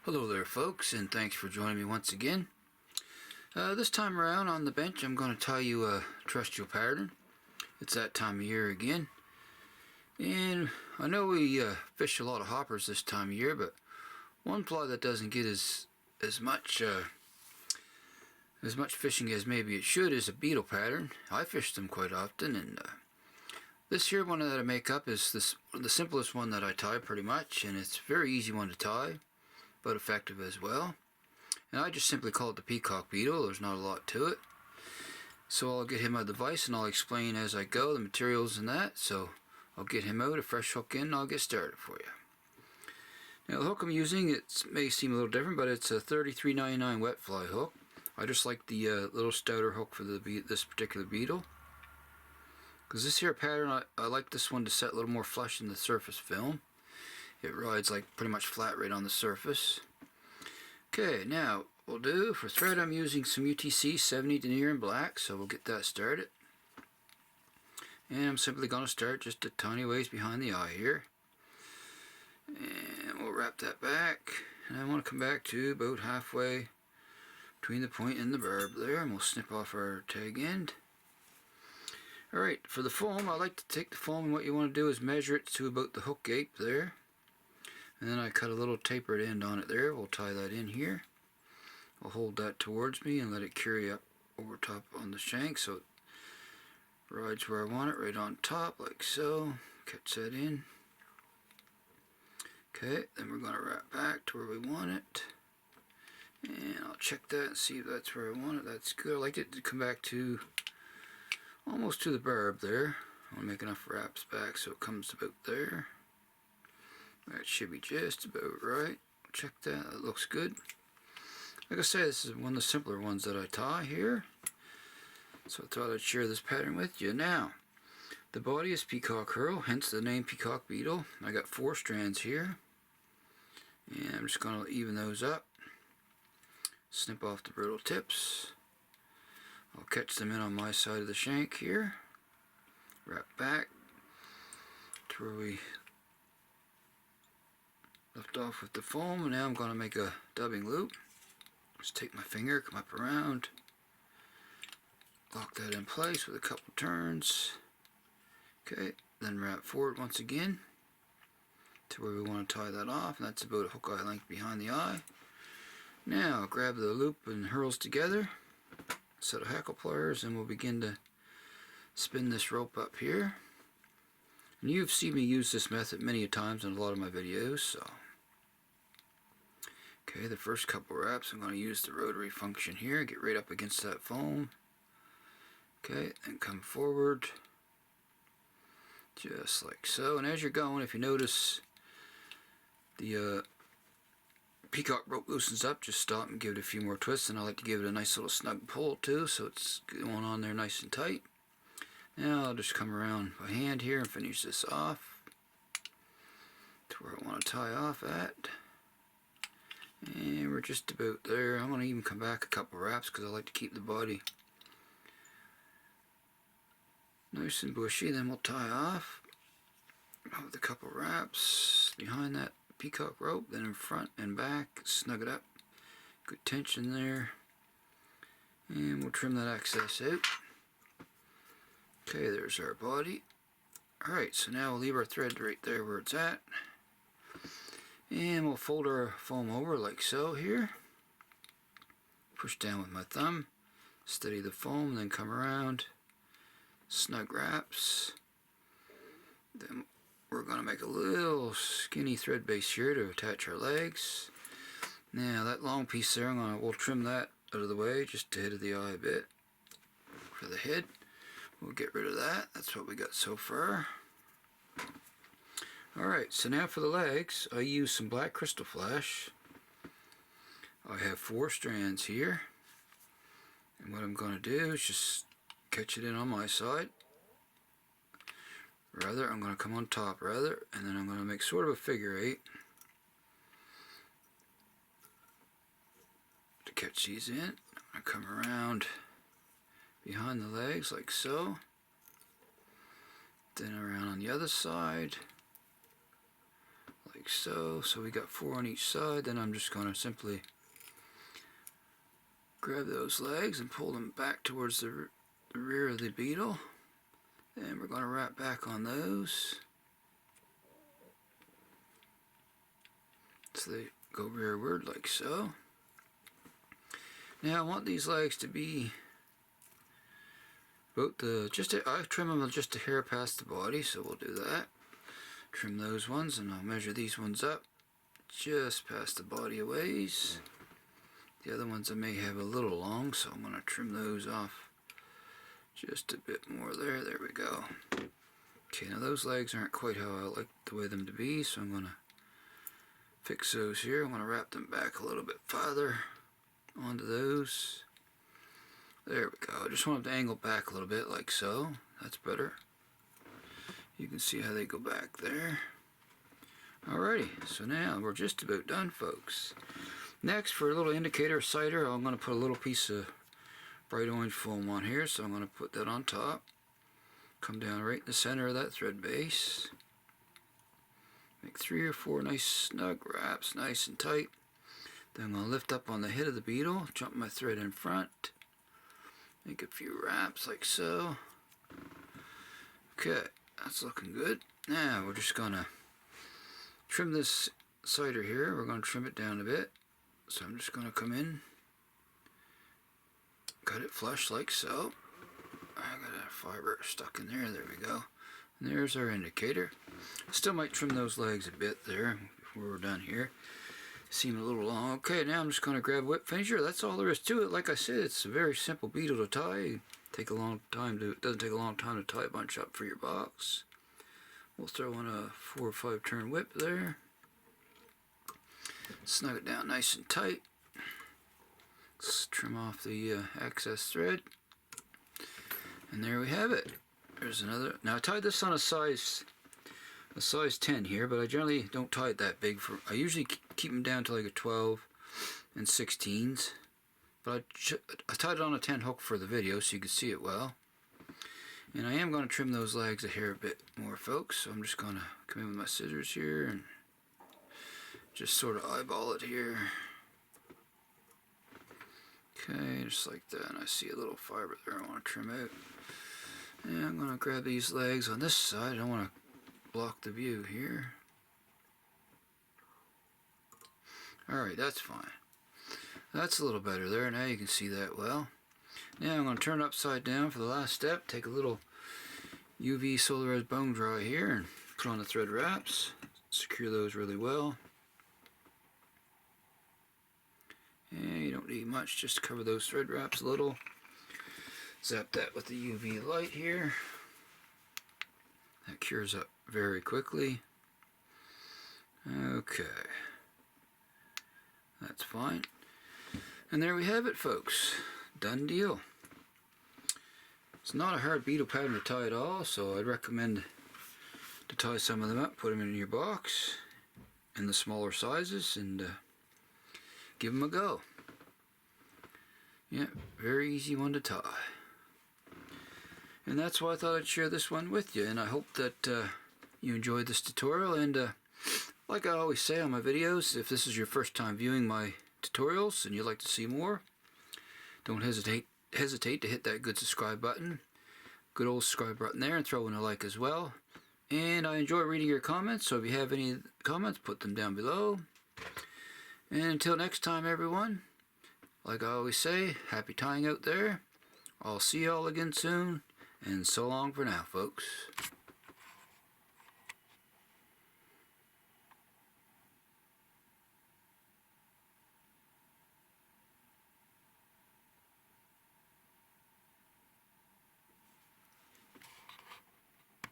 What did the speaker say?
Hello there folks, and thanks for joining me once again. This time around on the bench I'm going to tie you a terrestrial pattern. It's that time of year again. And I know we fish a lot of hoppers this time of year, but one fly that doesn't get as much fishing as maybe it should is a beetle pattern. I fish them quite often, and this here one that I make up is the simplest one that I tie pretty much, and it's a very easy one to tie, but effective as well. And I just simply call it the peacock beetle. There's not a lot to it. So I'll get him a device and I'll explain as I go the materials and that. So I'll get him out, a fresh hook in, and I'll get started for you. Now the hook I'm using, it may seem a little different, but it's a 33.99 wet fly hook. I just like the little stouter hook for this particular beetle, because this here pattern, I like this one to set a little more flush in the surface film. It rides like pretty much flat right on the surface. Okay, now we'll do for thread, I'm using some UTC 70 denier in black, so we'll get that started. And I'm simply going to start just a tiny ways behind the eye here. And we'll wrap that back. And I want to come back to about halfway between the point and the barb there, and we'll snip off our tag end. Alright, for the foam, I like to take the foam, and what you want to do is measure it to about the hook gape there. And then I cut a little tapered end on it there. We'll tie that in here. I'll hold that towards me and let it carry up over top on the shank so it rides where I want it, right on top, like so. Catch that in. Okay, then we're going to wrap back to where we want it. And I'll check that and see if that's where I want it. That's good. I like it to come back to almost to the barb there. I want to make enough wraps back so it comes about there. That should be just about right. Check that. That looks good. Like I say, this is one of the simpler ones that I tie here. So I thought I'd share this pattern with you. Now, the body is peacock herl, hence the name peacock beetle. I got 4 strands here. And I'm just going to even those up. Snip off the brittle tips. I'll catch them in on my side of the shank here. Wrap back to where we left off with the foam, and now I'm going to make a dubbing loop. Just take my finger, come up around, lock that in place with a couple turns. Okay, then wrap forward once again to where we want to tie that off, and that's about a hook eye length behind the eye. Now grab the loop and herls together, set of hackle pliers, and we'll begin to spin this rope up here. And you've seen me use this method many times in a lot of my videos, so. Okay, the first couple wraps, I'm going to use the rotary function here, get right up against that foam. Okay, and come forward, just like so. And as you're going, if you notice the peacock rope loosens up, just stop and give it a few more twists, and I like to give it a nice little snug pull too, so it's going on there nice and tight. Now I'll just come around by hand here and finish this off to where I want to tie off at. And we're just about there. I'm going to even come back a couple wraps because I like to keep the body nice and bushy. Then we'll tie off with a couple wraps behind that peacock rope, then in front and back, snug it up. Good tension there. And we'll trim that excess out. Okay, there's our body. Alright, so now we'll leave our thread right there where it's at. And we'll fold our foam over like so here. Push down with my thumb. Steady the foam, then come around. Snug wraps. Then we're going to make a little skinny thread base here to attach our legs. Now that long piece there, we'll trim that out of the way just ahead of the eye a bit. For the head, we'll get rid of that. That's what we got so far. Alright, so now for the legs, I use some black crystal flash. I have 4 strands here. And what I'm going to do is just catch it in on my side. Rather, I'm going to come on top rather, and then I'm going to make sort of a figure 8 to catch these in. I'm going to come around behind the legs like so. Then around on the other side. like so. So we got 4 on each side. Then I'm just going to simply grab those legs and pull them back towards the rear of the beetle. And we're going to wrap back on those. So they go rearward like so. Now I want these legs to be about I trim them just a hair past the body, so we'll do that. Trim those ones, and I'll measure these ones up just past the body a ways. The other ones I may have a little long, so I'm going to trim those off just a bit more there. There we go. Okay, now those legs aren't quite how I like the way them to be, so I'm going to fix those here. I'm going to wrap them back a little bit farther onto those. There we go. I just want them to angle back a little bit like so. That's better. You can see how they go back there. Alrighty, so now we're just about done, folks. Next, for a little indicator cider, I'm going to put a little piece of bright orange foam on here, so I'm going to put that on top. Come down right in the center of that thread base. Make 3 or 4 nice snug wraps, nice and tight. Then I'm going to lift up on the head of the beetle, jump my thread in front. Make a few wraps like so. Okay, that's looking good. Now we're just going to trim this cider here. We're going to trim it down a bit. So I'm just going to come in, cut it flush like so. I got a fiber stuck in there. There we go. And there's our indicator. Still might trim those legs a bit there before we're done here. Seem a little long. Okay, now I'm just going to grab a whip finisher. That's all there is to it. Like I said, it's a very simple beetle to tie. It doesn't take a long time to tie a bunch up for your box. We'll throw in a 4 or 5 turn whip there. Snug it down nice and tight. Let's trim off the excess thread. And there we have it. There's another. Now I tied this on a size 10 here, but I generally don't tie it that big. I usually keep them down to like a 12 and 16s. But I tied it on a 10 hook for the video so you can see it well. And I am going to trim those legs a hair a bit more, folks. So I'm just going to come in with my scissors here and just sort of eyeball it here. Okay, just like that. And I see a little fiber there I want to trim out. And I'm going to grab these legs on this side. I don't want to block the view here. Alright, that's fine. That's a little better there. Now you can see that well. Now I'm going to turn it upside down for the last step. Take a little UV Solarized bone dry here and put on the thread wraps. Secure those really well. And you don't need much, just cover those thread wraps a little. Zap that with the UV light here. That cures up very quickly. Okay. That's fine. And there we have it, folks. Done deal. It's not a hard beetle pattern to tie at all, so I'd recommend to tie some of them up, put them in your box in the smaller sizes, and give them a go. Yeah, very easy one to tie. And that's why I thought I'd share this one with you, and I hope that you enjoyed this tutorial. And like I always say on my videos, if this is your first time viewing my tutorials and you'd like to see more, don't hesitate to hit that good subscribe button, good old subscribe button there, and throw in a like as well. And I enjoy reading your comments, so if you have any comments, put them down below. And until next time, everyone, like I always say, happy tying out there. I'll see you all again soon, and so long for now, folks.